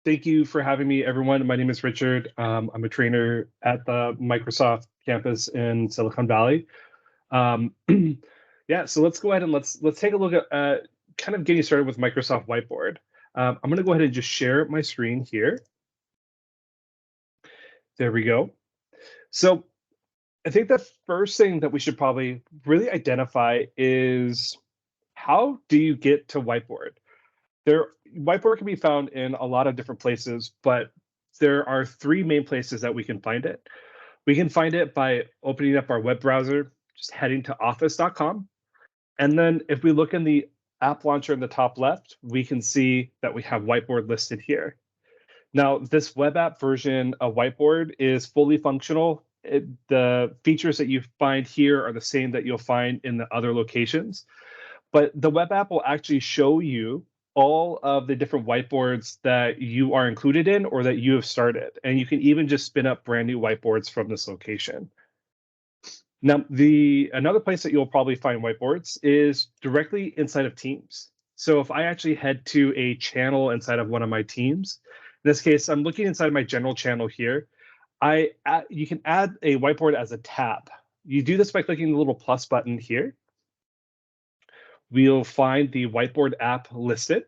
Thank you for having me, everyone. My name is Richard. I'm a trainer at the Microsoft campus in Silicon Valley. Um, yeah, so let's go ahead and let's take a look at kind of getting started with Microsoft Whiteboard. I'm going to go ahead and just share my screen here. There we go. So I think the first thing that we should probably really identify is how do you get to Whiteboard? Whiteboard can be found in a lot of different places, but there are three main places that we can find it. We can find it by opening up our web browser, just heading to office.com. And then if we look in the app launcher in the top left, we can see that we have Whiteboard listed here. Now, this web app version of Whiteboard is fully functional. The features that you find here are the same that you'll find in the other locations. But the web app will actually show you all of the different whiteboards that you are included in or that you have started. And you can even just spin up brand new whiteboards from this location. Now, another place that you'll probably find whiteboards is directly inside of Teams. So if I actually head to a channel inside of one of my teams, in this case, I'm looking inside my general channel here. You can add a whiteboard as a tab. You do this by clicking the little plus button here. We'll find the whiteboard app listed.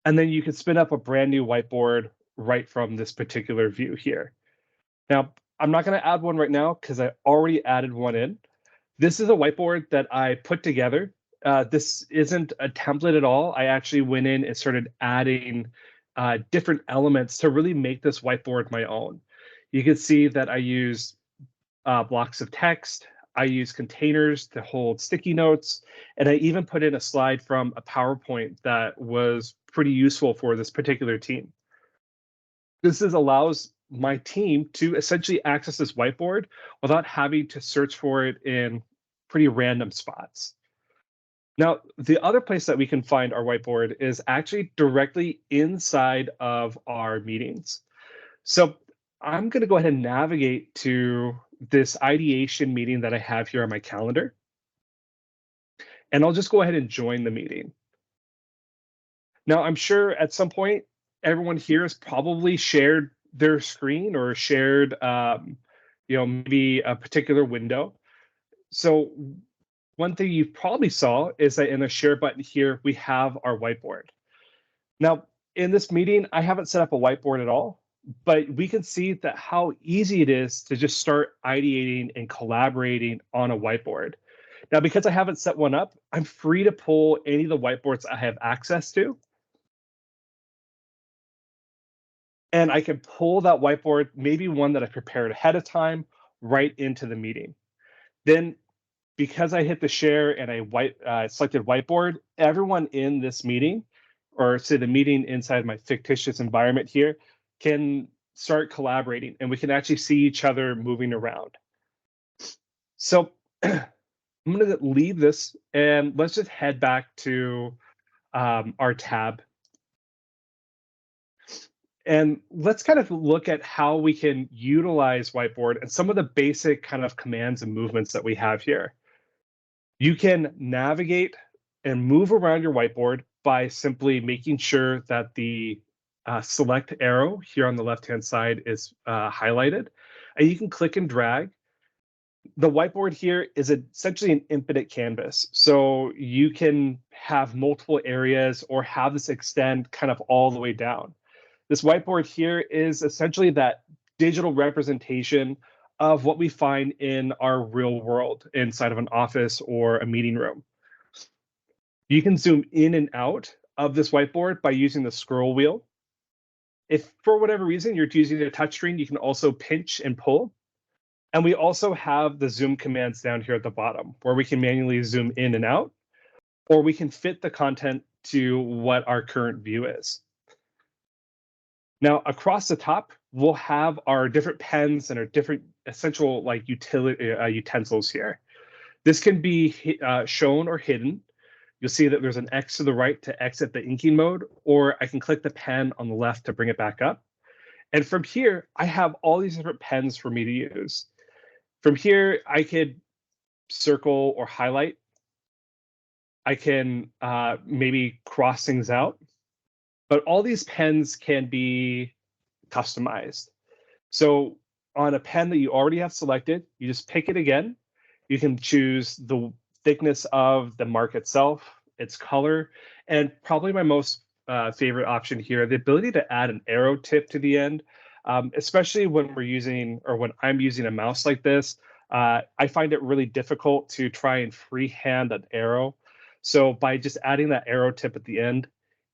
And then you can spin up a brand new whiteboard right from this particular view here. Now, I'm not going to add one right now because I already added one in. This is a whiteboard that I put together. This isn't a template at all. I actually went in and started adding different elements to really make this whiteboard my own. You can see that I use blocks of text. I use containers to hold sticky notes, and I even put in a slide from a PowerPoint that was pretty useful for this particular team. Allows my team to essentially access this whiteboard without having to search for it in pretty random spots. Now, the other place that we can find our whiteboard is actually directly inside of our meetings. So I'm going to go ahead and navigate to this ideation meeting that I have here on my calendar. And I'll just go ahead and join the meeting. Now, I'm sure at some point, everyone here has probably shared their screen or shared, maybe a particular window. So one thing you probably saw is that in the share button here, we have our whiteboard. Now, in this meeting, I haven't set up a whiteboard at all, but we can see that how easy it is to just start ideating and collaborating on a whiteboard. Now, because I haven't set one up, I'm free to pull any of the whiteboards I have access to. And I can pull that whiteboard, maybe one that I prepared ahead of time, right into the meeting. Then, because I hit the share and I selected whiteboard, everyone in this meeting, or say the meeting inside my fictitious environment here, can start collaborating, and we can actually see each other moving around. So I'm going to leave this, and let's just head back to our tab. And let's kind of look at how we can utilize Whiteboard and some of the basic kind of commands and movements that we have here. You can navigate and move around your whiteboard by simply making sure that the select arrow here on the left-hand side is highlighted. And you can click and drag. The whiteboard here is essentially an infinite canvas. So you can have multiple areas or have this extend kind of all the way down. This whiteboard here is essentially that digital representation of what we find in our real world inside of an office or a meeting room. You can zoom in and out of this whiteboard by using the scroll wheel. If for whatever reason you're using a touchscreen, you can also pinch and pull. And we also have the zoom commands down here at the bottom where we can manually zoom in and out, or we can fit the content to what our current view is. Now, across the top, we'll have our different pens and our different essential like utensils here. This can be shown or hidden. You'll see that there's an X to the right to exit the inking mode, or I can click the pen on the left to bring it back up. And from here, I have all these different pens for me to use. From here, I could circle or highlight. I can maybe cross things out. But all these pens can be customized. So on a pen that you already have selected, you just pick it again. You can choose the thickness of the mark itself, its color, and probably my most favorite option here, the ability to add an arrow tip to the end, especially when we're using or when I'm using a mouse like this. I find it really difficult to try and freehand an arrow. So by just adding that arrow tip at the end,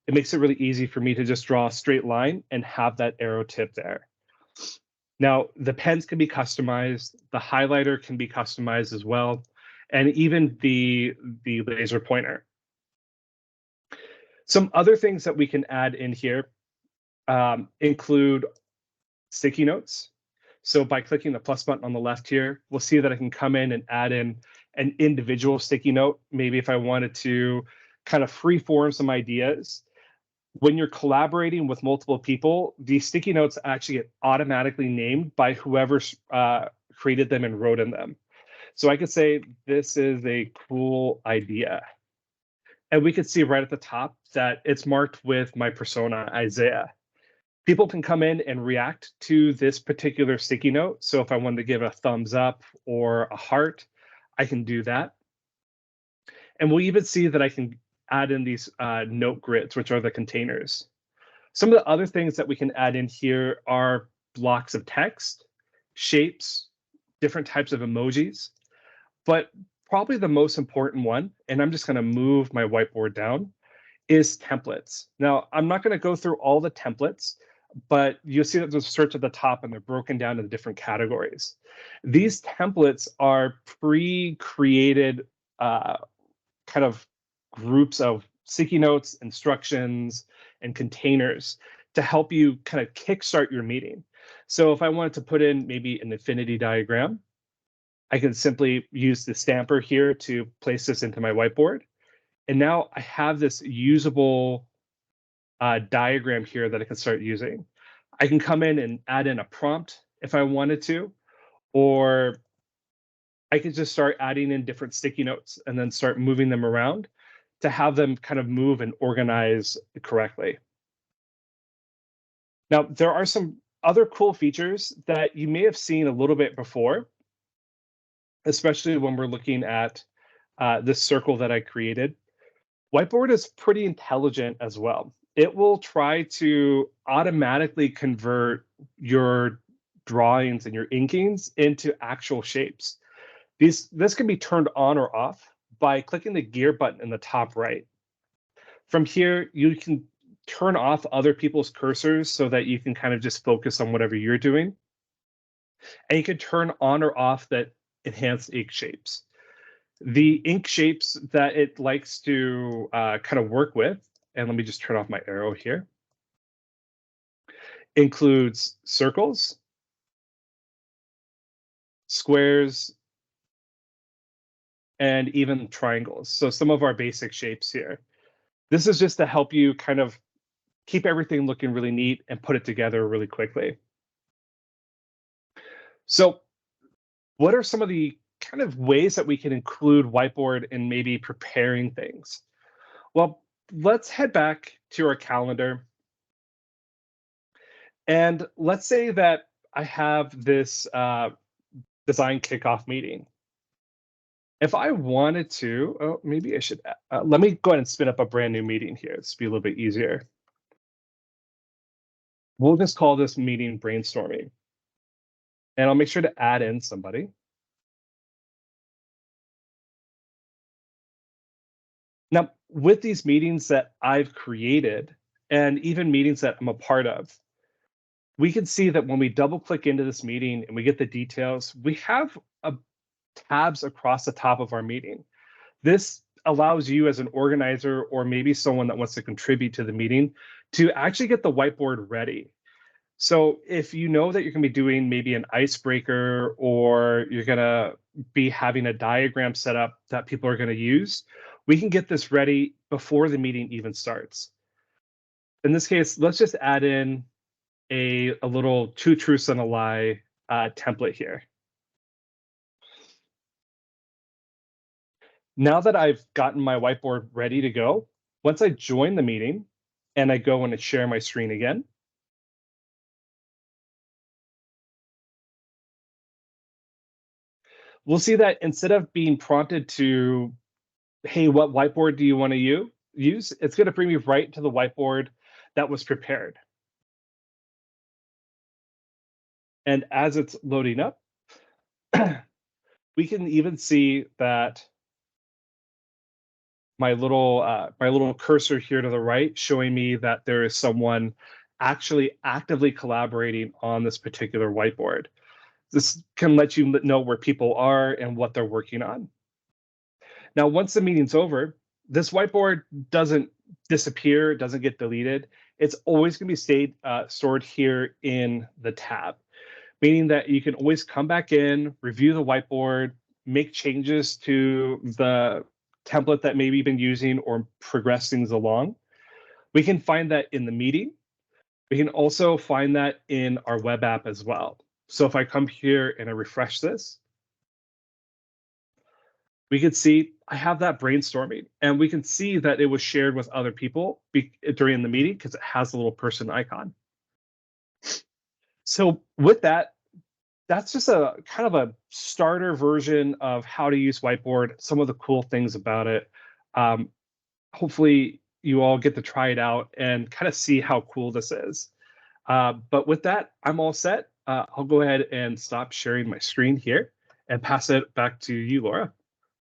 it makes it really easy for me to just draw a straight line and have that arrow tip there. Now, the pens can be customized, the highlighter can be customized as well, and even the laser pointer. Some other things that we can add in here include sticky notes. So by clicking the plus button on the left here, we'll see that I can come in and add in an individual sticky note. Maybe if I wanted to kind of free form some ideas. When you're collaborating with multiple people, these sticky notes actually get automatically named by whoever created them and wrote in them. So I could say, this is a cool idea. And we could see right at the top that it's marked with my persona, Isaiah. People can come in and react to this particular sticky note. So if I wanted to give a thumbs up or a heart, I can do that. And we'll even see that I can add in these note grids, which are the containers. Some of the other things that we can add in here are blocks of text, shapes, different types of emojis, but probably the most important one, and I'm just going to move my whiteboard down, is templates. Now, I'm not going to go through all the templates, but you'll see that there's a search at the top and they're broken down into different categories. These templates are pre-created kind of groups of sticky notes, instructions, and containers to help you kind of kickstart your meeting. So if I wanted to put in maybe an infinity diagram, I can simply use the stamper here to place this into my whiteboard. And now I have this usable diagram here that I can start using. I can come in and add in a prompt if I wanted to, or I could just start adding in different sticky notes and then start moving them around to have them kind of move and organize correctly. Now, there are some other cool features that you may have seen a little bit before, especially when we're looking at this circle that I created. Whiteboard is pretty intelligent as well. It will try to automatically convert your drawings and your inkings into actual shapes. This can be turned on or off by clicking the gear button in the top right. From here, you can turn off other people's cursors so that you can kind of just focus on whatever you're doing. And you can turn on or off that enhanced ink shapes. The ink shapes that it likes to kind of work with, and let me just turn off my arrow here, includes circles, squares, and even triangles. So some of our basic shapes here. This is just to help you kind of keep everything looking really neat and put it together really quickly. So what are some of the kind of ways that we can include whiteboard in maybe preparing things? Well, let's head back to our calendar. And let's say that I have this design kickoff meeting. If I wanted to, oh, maybe I should, let me go ahead and spin up a brand new meeting here. This will be a little bit easier. We'll just call this meeting brainstorming. And I'll make sure to add in somebody. Now, with these meetings that I've created, and even meetings that I'm a part of, we can see that when we double click into this meeting and we get the details, we have tabs across the top of our meeting. This allows you as an organizer or maybe someone that wants to contribute to the meeting to actually get the whiteboard ready. So if you know that you're going to be doing maybe an icebreaker or you're going to be having a diagram set up that people are going to use, we can get this ready before the meeting even starts. In this case, let's just add in a little two truths and a lie template here. Now that I've gotten my whiteboard ready to go, once I join the meeting and I go and I share my screen again, we'll see that instead of being prompted to, hey, what whiteboard do you want to use? It's going to bring me right to the whiteboard that was prepared. And as it's loading up, we can even see that my little cursor here to the right showing me that there is someone actually actively collaborating on this particular whiteboard. This can let you know where people are and what they're working on. Now, once the meeting's over, this whiteboard doesn't disappear, doesn't get deleted. It's always going to be stored here in the tab, meaning that you can always come back in, review the whiteboard, make changes to the template that maybe you've been using or progress things along. We can find that in the meeting. We can also find that in our web app as well. So if I come here and I refresh this, we can see I have that brainstorming, and we can see that it was shared with other people during the meeting because it has a little person icon. So with that, that's just a kind of a starter version of how to use Whiteboard, some of the cool things about it. Hopefully you all get to try it out and kind of see how cool this is. But with that, I'm all set. I'll go ahead and stop sharing my screen here and pass it back to you, Laura.